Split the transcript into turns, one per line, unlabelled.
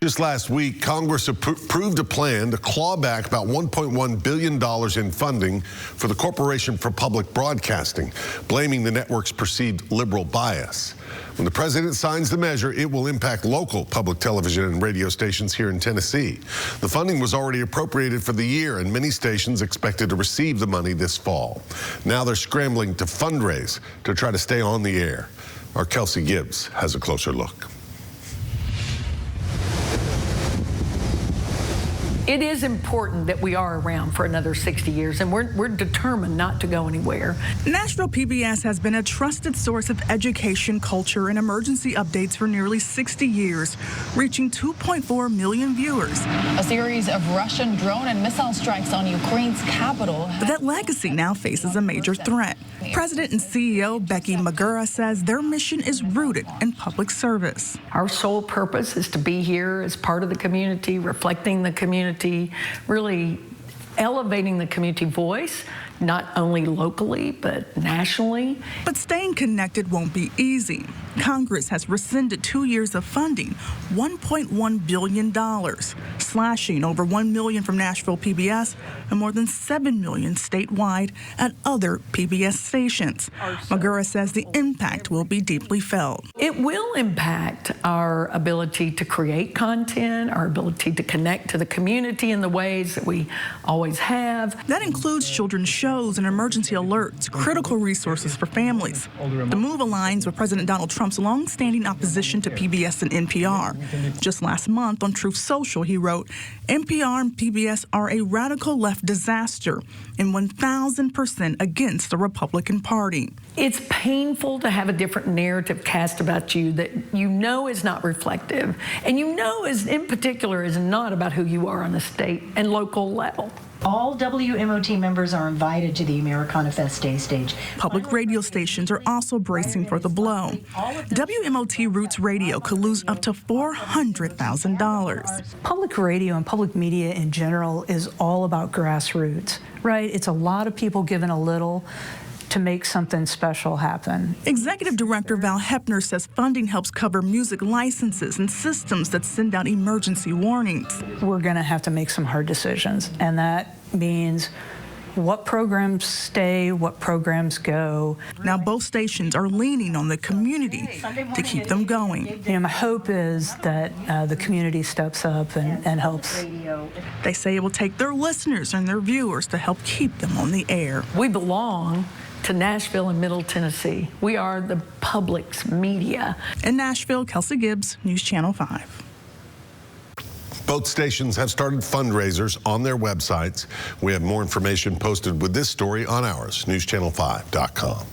Just last week, Congress approved a plan to claw back about $1.1 billion in funding for the Corporation for Public Broadcasting, blaming the network's perceived liberal bias. When the president signs the measure, it will impact local public television and radio stations here in Tennessee. The funding was already appropriated for the year, and many stations expected to receive the money this fall. Now they're scrambling to fundraise to try to stay on the air. Our Kelsey Gibbs has a closer look.
It is important that we are around for another 60 years, and we're determined not to go anywhere.
Nashville PBS has been a trusted source of education, culture, and emergency updates for nearly 60 years, reaching 2.4 million viewers.
A series of Russian drone and missile strikes on Ukraine's capital.
But that legacy now faces a major threat. President and CEO Becky Magura says their mission is rooted in public service.
Our sole purpose is to be here as part of the community, reflecting the community, really elevating the community voice, not only locally, but nationally.
But staying connected won't be easy. Congress has rescinded 2 years of funding, $1.1 billion, slashing over $1 million from Nashville PBS and more than $7 million statewide at other PBS stations. Magura says the impact will be deeply felt.
It will impact our ability to create content, our ability to connect to the community in the ways that we always have.
That includes children's shows and emergency alerts, critical resources for families. The move aligns with President Donald Trump's long-standing opposition to PBS and NPR. Just last month on Truth Social, he wrote, "NPR and PBS are a radical left disaster and 1,000% against the Republican Party."
It's painful to have a different narrative cast about you that you know is not reflective, and you know is, in particular, is not about who you are on a state and local level.
All WMOT members are invited to the Americana Fest Day stage.
Public radio stations are also bracing for the blow. WMOT Roots Radio could lose up to $400,000.
Public radio and public media in general is all about grassroots, right? It's a lot of people giving a little to make something special happen.
Executive Director Val Hepner says funding helps cover music licenses and systems that send out emergency warnings.
We're going to have to make some hard decisions, and that means what programs stay, what programs go.
Now both stations are leaning on the community to keep them going.
My hope is that the community steps up and helps.
They say it will take their listeners and their viewers to help keep them on the air.
We belong to Nashville and Middle Tennessee. We are the public's media.
In Nashville, Kelsey Gibbs, News Channel 5.
Both stations have started fundraisers on their websites. We have more information posted with this story on ours, newschannel5.com.